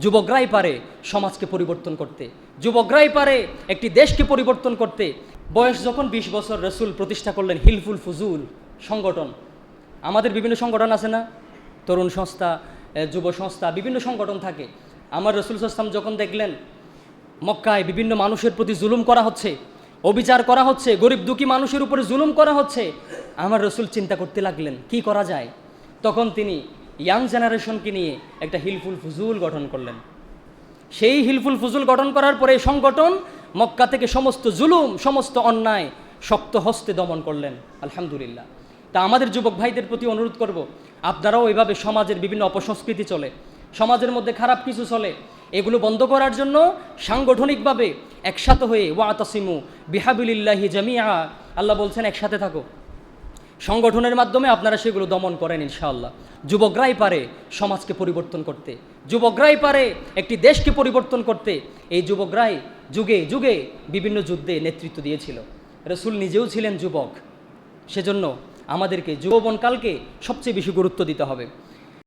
যুবকরাই পারে সমাজকে পরিবর্তন করতে, যুবকরাই পারে একটি দেশকে পরিবর্তন করতে। বয়স যখন 20 বছর রসুল প্রতিষ্ঠা করলেন হিলফুল ফুজুল সংগঠন। আমাদের বিভিন্ন সংগঠন আছে না, তরুণ সংস্থা, যুব সংস্থা, বিভিন্ন সংগঠন থাকে। আমার রসুল সাল্লাল্লাহু আলাইহি ওয়াসাল্লাম যখন দেখলেন মক্কায় বিভিন্ন মানুষের প্রতি জুলুম করা হচ্ছে, অবিচার করা হচ্ছে, গরিব দুঃখী মানুষের উপরে জুলুম করা হচ্ছে, আমার রসুল চিন্তা করতে লাগলেন কি করা যায়। তখন তিনি ইয়াং জেনারেশনকে নিয়ে একটা হিলফুল ফুজুল গঠন করলেন। সেই হিলফুল ফুজুল গঠন করার পরে সংগঠন মক্কা থেকে সমস্ত জুলুম, সমস্ত অন্যায় শক্ত হস্তে দমন করলেন, আলহামদুলিল্লাহ। তা আমাদের যুবক ভাইদের প্রতি অনুরোধ করব, আপনারাও এভাবে সমাজের বিভিন্ন অপসংস্কৃতি চলে, সমাজের মধ্যে খারাপ কিছু চলে, এগুলো বন্ধ করার জন্য সাংগঠনিকভাবে একসাথে হয়ে ওয়াতাসিমু বিহাবিলিল্লাহি জামিআ, আল্লাহ বলছেন একসাথে থাকো, সংগঠনের মাধ্যমে আপনারা সেগুলো দমন করেন ইনশাআল্লাহ। যুবকরাই পারে সমাজকে পরিবর্তন করতে, যুবকরাই পারে একটি দেশকে পরিবর্তন করতে। এই যুবকরাই যুগে যুগে বিভিন্ন যুদ্ধে নেতৃত্ব দিয়েছিল। রসুল নিজেও ছিলেন যুবক, সেজন্য আমাদেরকে যৌবনকালকে সবচেয়ে বেশি গুরুত্ব দিতে হবে।